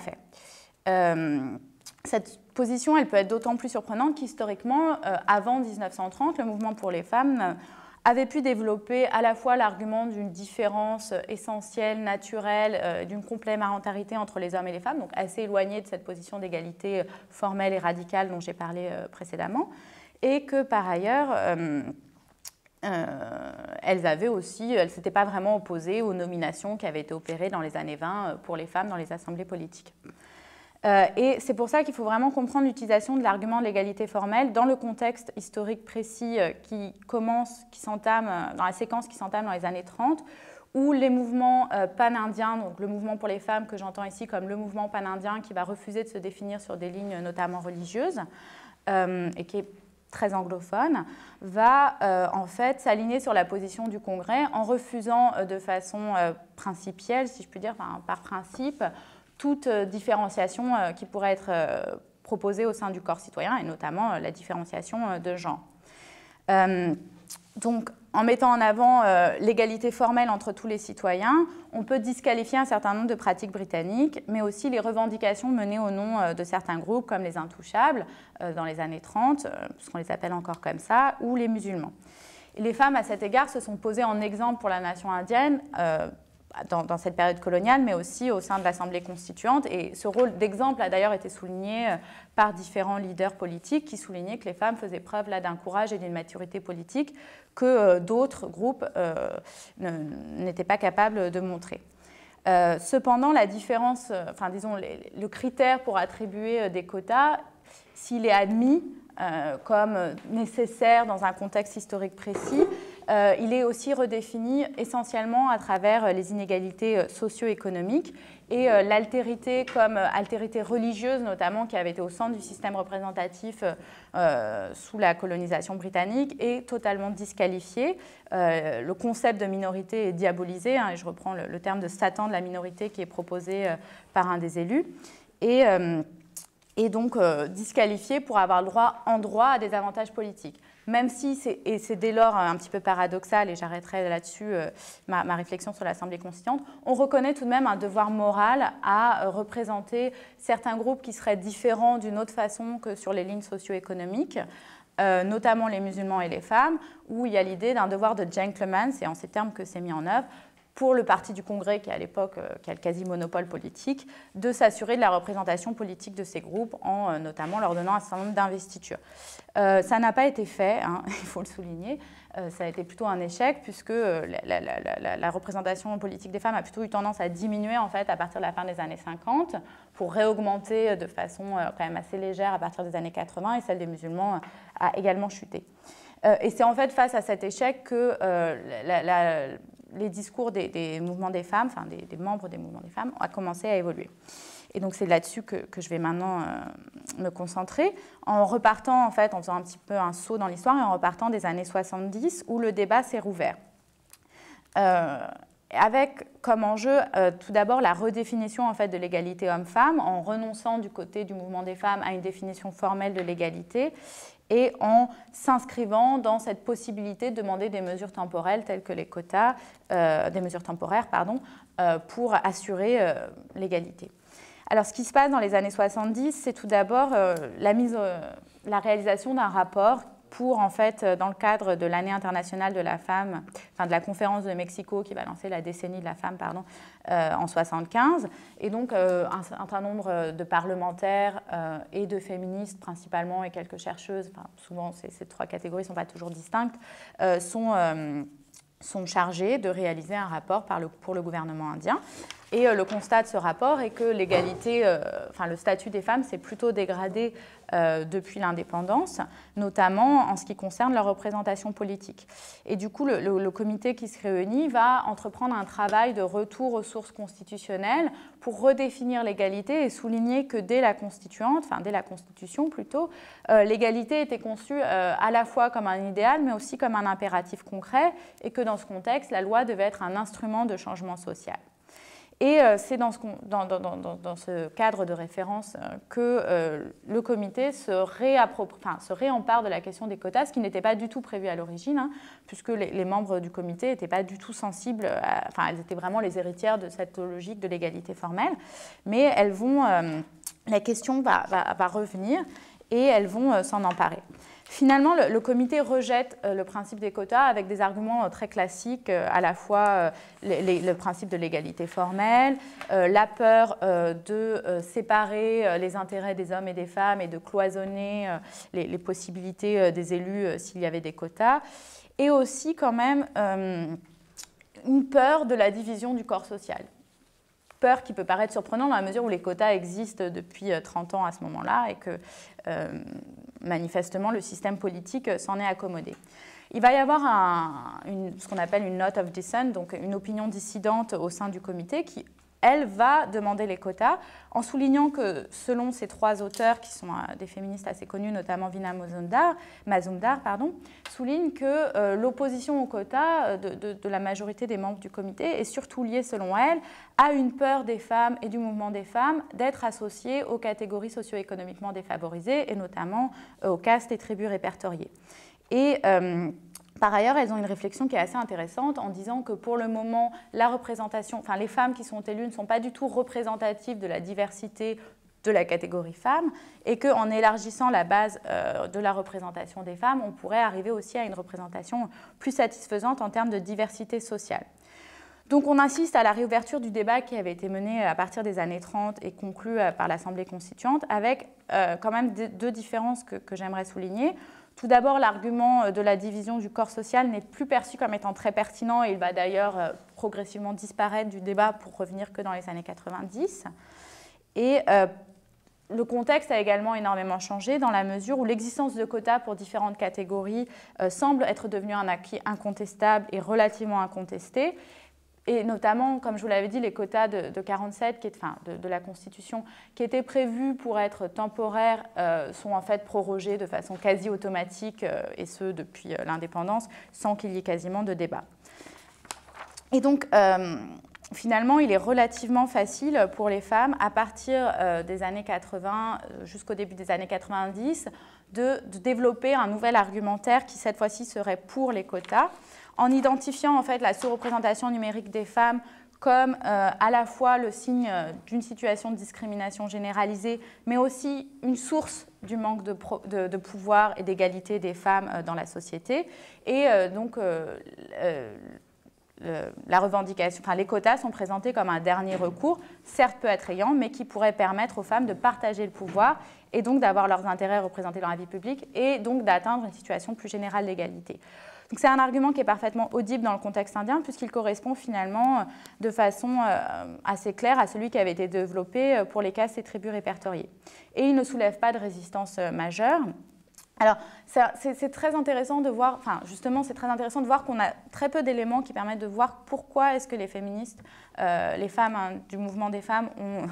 fait. Cette position, elle peut être d'autant plus surprenante qu'historiquement, avant 1930, le mouvement pour les femmes avait pu développer à la fois l'argument d'une différence essentielle, naturelle, d'une complémentarité entre les hommes et les femmes, donc assez éloignée de cette position d'égalité formelle et radicale dont j'ai parlé précédemment, et que par ailleurs, elles ne s'étaient pas vraiment opposées aux nominations qui avaient été opérées dans les années 20 pour les femmes dans les assemblées politiques. Et c'est pour ça qu'il faut vraiment comprendre l'utilisation de l'argument de l'égalité formelle dans le contexte historique précis qui s'entame dans la séquence qui s'entame dans les années 30, où les mouvements pan-indiens, donc le mouvement pour les femmes que j'entends ici comme le mouvement pan-indien qui va refuser de se définir sur des lignes notamment religieuses et qui est très anglophone, va en fait s'aligner sur la position du Congrès en refusant de façon principielle, si je puis dire, par principe, toute différenciation qui pourrait être proposée au sein du corps citoyen, et notamment la différenciation de genre. Donc, en mettant en avant l'égalité formelle entre tous les citoyens, on peut disqualifier un certain nombre de pratiques britanniques, mais aussi les revendications menées au nom de certains groupes, comme les intouchables, dans les années 30, puisqu'on les appelle encore comme ça, ou les musulmans. Et les femmes, à cet égard, se sont posées en exemple pour la nation indienne, dans cette période coloniale, mais aussi au sein de l'Assemblée constituante. Et ce rôle d'exemple a d'ailleurs été souligné par différents leaders politiques qui soulignaient que les femmes faisaient preuve là d'un courage et d'une maturité politique que d'autres groupes n'étaient pas capables de montrer. Cependant, la différence, le critère pour attribuer des quotas, s'il est admis comme nécessaire dans un contexte historique précis, il est aussi redéfini essentiellement à travers les inégalités socio-économiques et l'altérité comme altérité religieuse notamment qui avait été au centre du système représentatif sous la colonisation britannique est totalement disqualifiée. Le concept de minorité est diabolisé, et je reprends le terme de Satan de la minorité qui est proposé par un des élus. Et donc disqualifié pour avoir le droit en droit à des avantages politiques. Même si, c'est dès lors un petit peu paradoxal, et j'arrêterai là-dessus ma réflexion sur l'Assemblée constituante, on reconnaît tout de même un devoir moral à représenter certains groupes qui seraient différents d'une autre façon que sur les lignes socio-économiques, notamment les musulmans et les femmes, où il y a l'idée d'un devoir de gentleman, c'est en ces termes que c'est mis en œuvre, pour le parti du Congrès, qui à l'époque qui a le quasi-monopole politique, de s'assurer de la représentation politique de ces groupes, en notamment leur donnant un certain nombre d'investitures. Ça n'a pas été fait, il faut le souligner, ça a été plutôt un échec, puisque la représentation politique des femmes a plutôt eu tendance à diminuer en fait, à partir de la fin des années 50, pour réaugmenter de façon quand même assez légère à partir des années 80, et celle des musulmans a également chuté. Et c'est en fait face à cet échec que les discours des mouvements des femmes, enfin des membres des mouvements des femmes, ont commencé à évoluer. Et donc c'est là-dessus que je vais maintenant me concentrer, en repartant en fait, en faisant un petit peu un saut dans l'histoire et en repartant des années 70 où le débat s'est rouvert. Avec comme enjeu tout d'abord la redéfinition en fait, de l'égalité homme-femme, en renonçant du côté du mouvement des femmes à une définition formelle de l'égalité et en s'inscrivant dans cette possibilité de demander des mesures temporelles telles que les quotas, des mesures temporaires, pardon, pour assurer l'égalité. Alors ce qui se passe dans les années 70, c'est tout d'abord la réalisation d'un rapport pour, en fait, dans le cadre de l'année internationale de la femme, enfin de la conférence de Mexico qui va lancer la décennie de la femme, pardon, en 75. Et donc, un certain nombre de parlementaires et de féministes principalement et quelques chercheuses, enfin, souvent ces trois catégories ne sont pas toujours distinctes, sont chargés de réaliser un rapport pour le gouvernement indien. Et le constat de ce rapport est que l'égalité, le statut des femmes s'est plutôt dégradé depuis l'indépendance, notamment en ce qui concerne leur représentation politique. Et du coup, le comité qui se réunit va entreprendre un travail de retour aux sources constitutionnelles pour redéfinir l'égalité et souligner que dès la Constitution plutôt, l'égalité était conçue à la fois comme un idéal, mais aussi comme un impératif concret, et que dans ce contexte, la loi devait être un instrument de changement social. Et c'est dans ce cadre de référence que le comité se réempare de la question des quotas, ce qui n'était pas du tout prévu à l'origine, hein, puisque les membres du comité n'étaient pas du tout sensibles, elles étaient vraiment les héritières de cette logique de l'égalité formelle, mais la question va revenir et elles vont s'en emparer. Finalement, le comité rejette le principe des quotas avec des arguments très classiques, à la fois le principe de l'égalité formelle, la peur de séparer les intérêts des hommes et des femmes et de cloisonner les possibilités des élus s'il y avait des quotas, et aussi quand même une peur de la division du corps social. Peur qui peut paraître surprenante dans la mesure où les quotas existent depuis 30 ans à ce moment-là et que manifestement le système politique s'en est accommodé. Il va y avoir ce qu'on appelle une note of dissent, donc une opinion dissidente au sein du comité qui, elle, va demander les quotas en soulignant que selon ces trois auteurs qui sont des féministes assez connus, notamment Vina Mazumdar, souligne que l'opposition aux quotas de la majorité des membres du comité est surtout liée, selon elle, à une peur des femmes et du mouvement des femmes d'être associées aux catégories socio-économiquement défavorisées et notamment aux castes et tribus répertoriées. Et par ailleurs, elles ont une réflexion qui est assez intéressante en disant que pour le moment, la représentation, les femmes qui sont élues ne sont pas du tout représentatives de la diversité de la catégorie femmes et qu'en élargissant la base de la représentation des femmes, on pourrait arriver aussi à une représentation plus satisfaisante en termes de diversité sociale. Donc on assiste à la réouverture du débat qui avait été mené à partir des années 30 et conclu par l'Assemblée constituante avec quand même deux différences que j'aimerais souligner. Tout d'abord, l'argument de la division du corps social n'est plus perçu comme étant très pertinent et il va d'ailleurs progressivement disparaître du débat pour revenir que dans les années 90. Et le contexte a également énormément changé dans la mesure où l'existence de quotas pour différentes catégories semble être devenue un acquis incontestable et relativement incontesté. Et notamment, comme je vous l'avais dit, les quotas de 1947, de la Constitution, qui étaient prévus pour être temporaires, sont en fait prorogés de façon quasi automatique, et ce depuis l'indépendance, sans qu'il y ait quasiment de débat. Et donc, finalement, il est relativement facile pour les femmes, à partir des années 80 jusqu'au début des années 90, de développer un nouvel argumentaire qui, cette fois-ci, serait pour les quotas, en identifiant en fait la sous-représentation numérique des femmes comme à la fois le signe d'une situation de discrimination généralisée, mais aussi une source du manque de pouvoir et d'égalité des femmes dans la société. Et donc, la revendication, les quotas sont présentés comme un dernier recours, certes peu attrayant, mais qui pourrait permettre aux femmes de partager le pouvoir et donc d'avoir leurs intérêts représentés dans la vie publique et donc d'atteindre une situation plus générale d'égalité. Donc c'est un argument qui est parfaitement audible dans le contexte indien puisqu'il correspond finalement de façon assez claire à celui qui avait été développé pour les castes et tribus répertoriées. Et il ne soulève pas de résistance majeure. Alors, c'est très intéressant de voir, c'est très intéressant de voir qu'on a très peu d'éléments qui permettent de voir pourquoi est-ce que les féministes, les femmes du mouvement des femmes ont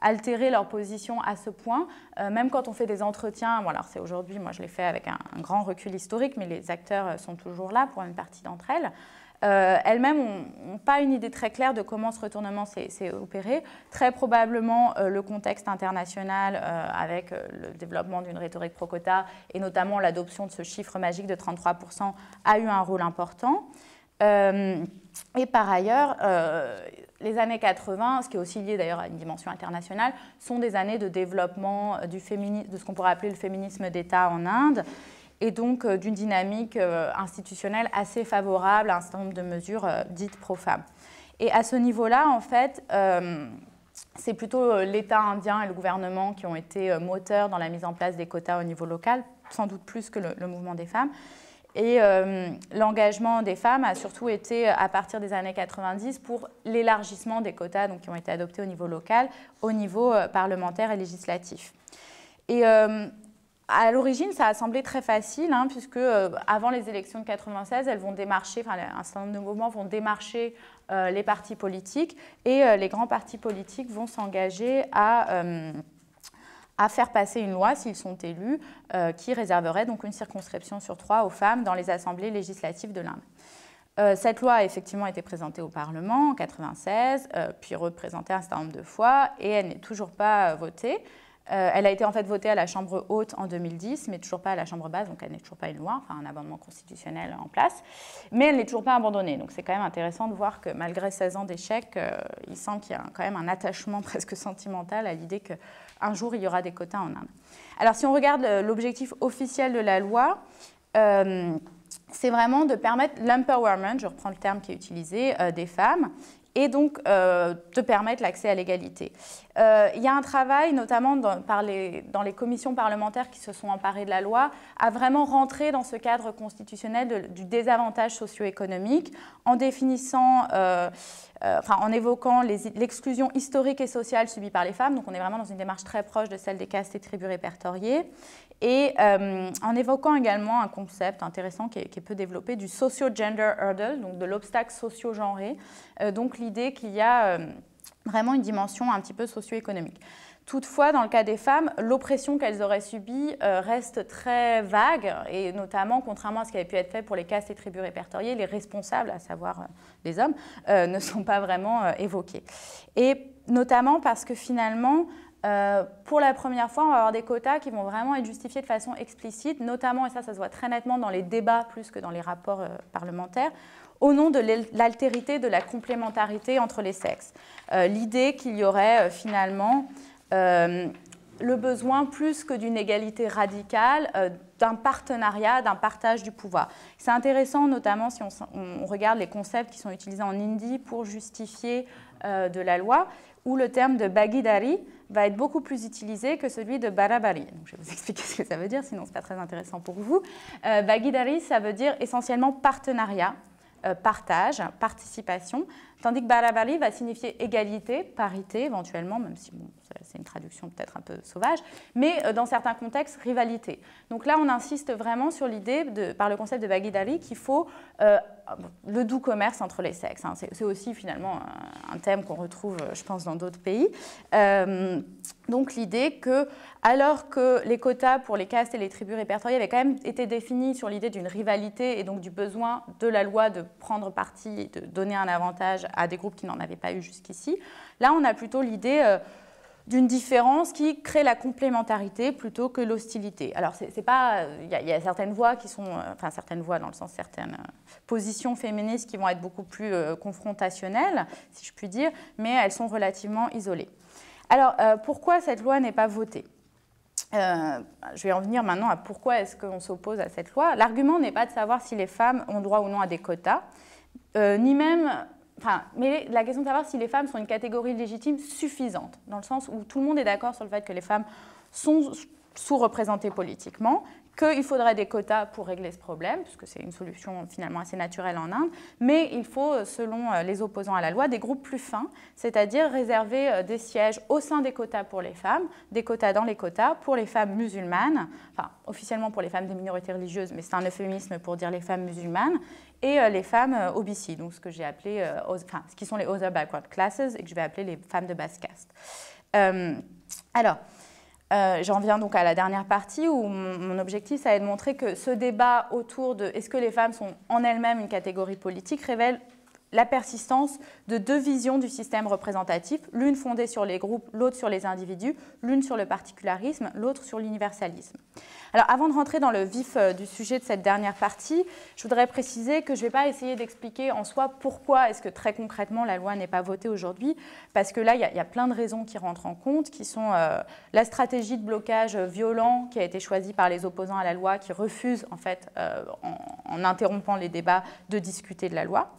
altérer leur position à ce point, même quand on fait des entretiens, bon alors c'est aujourd'hui, moi je l'ai fait avec un grand recul historique, mais les acteurs sont toujours là pour une partie d'entre elles. Elles-mêmes n'ont pas une idée très claire de comment ce retournement s'est opéré. Très probablement, le contexte international avec le développement d'une rhétorique pro-quota et notamment l'adoption de ce chiffre magique de 33% a eu un rôle important. Et par ailleurs, les années 80, ce qui est aussi lié d'ailleurs à une dimension internationale, sont des années de développement de ce qu'on pourrait appeler le féminisme d'État en Inde, et donc d'une dynamique institutionnelle assez favorable à un certain nombre de mesures dites pro-femmes. Et à ce niveau-là, en fait, c'est plutôt l'État indien et le gouvernement qui ont été moteurs dans la mise en place des quotas au niveau local, sans doute plus que le mouvement des femmes. Et l'engagement des femmes a surtout été à partir des années 90 pour l'élargissement des quotas qui ont été adoptés au niveau local, au niveau parlementaire et législatif. Et à l'origine, ça a semblé très facile, puisque avant les élections de 96, elles vont démarcher, un certain nombre de mouvements vont démarcher les partis politiques, et les grands partis politiques vont s'engager à faire passer une loi, s'ils sont élus, qui réserverait donc une circonscription sur 3 aux femmes dans les assemblées législatives de l'Inde. Cette loi a effectivement été présentée au Parlement en 1996, puis représentée un certain nombre de fois, et elle n'est toujours pas votée. Elle a été en fait votée à la Chambre haute en 2010, mais toujours pas à la Chambre basse, donc elle n'est toujours pas une loi, enfin un amendement constitutionnel en place. Mais elle n'est toujours pas abandonnée, donc c'est quand même intéressant de voir que malgré 16 ans d'échec, il semble qu'il y a quand même un attachement presque sentimental à l'idée qu'un jour il y aura des quotas en Inde. Alors si on regarde l'objectif officiel de la loi, c'est vraiment de permettre l'empowerment, je reprends le terme qui est utilisé, des femmes, et donc de permettre l'accès à l'égalité. Il y a un travail, notamment dans les commissions parlementaires qui se sont emparées de la loi, à vraiment rentrer dans ce cadre constitutionnel du désavantage socio-économique, en définissant, en évoquant l'exclusion historique et sociale subie par les femmes. Donc on est vraiment dans une démarche très proche de celle des castes et tribus répertoriées. Et en évoquant également un concept intéressant qui est peu développé du socio-gender hurdle, donc de l'obstacle socio-genré, donc l'idée qu'il y a vraiment une dimension un petit peu socio-économique. Toutefois, dans le cas des femmes, l'oppression qu'elles auraient subie reste très vague, et notamment, contrairement à ce qui avait pu être fait pour les castes et tribus répertoriées, les responsables, à savoir les hommes, ne sont pas vraiment évoqués. Et notamment parce que finalement, pour la première fois, on va avoir des quotas qui vont vraiment être justifiés de façon explicite, notamment, et ça se voit très nettement dans les débats plus que dans les rapports parlementaires, au nom de l'altérité, de la complémentarité entre les sexes. L'idée qu'il y aurait finalement le besoin, plus que d'une égalité radicale, d'un partenariat, d'un partage du pouvoir. C'est intéressant, notamment si on regarde les concepts qui sont utilisés en hindi pour justifier de la loi, où le terme de bhagidari va être beaucoup plus utilisé que celui de barabari. Donc, je vais vous expliquer ce que ça veut dire, sinon ce n'est pas très intéressant pour vous. Bhagidari, ça veut dire essentiellement partenariat, partage, participation, tandis que barabari va signifier égalité, parité éventuellement, même si bon, c'est une traduction peut-être un peu sauvage, mais dans certains contextes, rivalité. Donc là, on insiste vraiment sur l'idée, par le concept de bhagidari, qu'il faut le doux commerce entre les sexes. Hein. C'est aussi finalement un thème qu'on retrouve, je pense, dans d'autres pays. Donc l'idée que, alors que les quotas pour les castes et les tribus répertoriées avaient quand même été définis sur l'idée d'une rivalité et donc du besoin de la loi de prendre parti et de donner un avantage à des groupes qui n'en avaient pas eu jusqu'ici, là on a plutôt l'idée d'une différence qui crée la complémentarité plutôt que l'hostilité. Alors, c'est pas, il y a certaines voix qui sont, enfin certaines voix dans le sens certaines positions féministes qui vont être beaucoup plus confrontationnelles, si je puis dire, mais elles sont relativement isolées. Alors, pourquoi cette loi n'est pas votée ? Je vais en venir maintenant à pourquoi est-ce qu'on s'oppose à cette loi. L'argument n'est pas de savoir si les femmes ont droit ou non à des quotas, ni même... Enfin, mais la question de savoir si les femmes sont une catégorie légitime suffisante, dans le sens où tout le monde est d'accord sur le fait que les femmes sont sous-représentées politiquement, qu'il faudrait des quotas pour régler ce problème, puisque c'est une solution finalement assez naturelle en Inde, mais il faut, selon les opposants à la loi, des groupes plus fins, c'est-à-dire réserver des sièges au sein des quotas pour les femmes, des quotas dans les quotas pour les femmes musulmanes, enfin officiellement pour les femmes des minorités religieuses, mais c'est un euphémisme pour dire les femmes musulmanes, et les femmes OBC, donc ce que j'ai appelé, ce qui sont les Other Backward Classes, et que je vais appeler les femmes de basse caste. J'en viens donc à la dernière partie où mon objectif, ça va être de montrer que ce débat autour de est-ce que les femmes sont en elles-mêmes une catégorie politique révèle la persistance de deux visions du système représentatif, l'une fondée sur les groupes, l'autre sur les individus, l'une sur le particularisme, l'autre sur l'universalisme. Alors, avant de rentrer dans le vif du sujet de cette dernière partie, je voudrais préciser que je ne vais pas essayer d'expliquer en soi pourquoi est-ce que très concrètement la loi n'est pas votée aujourd'hui, parce que là, il y a plein de raisons qui rentrent en compte, qui sont la stratégie de blocage violent qui a été choisie par les opposants à la loi, qui refusent, en fait, en interrompant les débats, de discuter de la loi.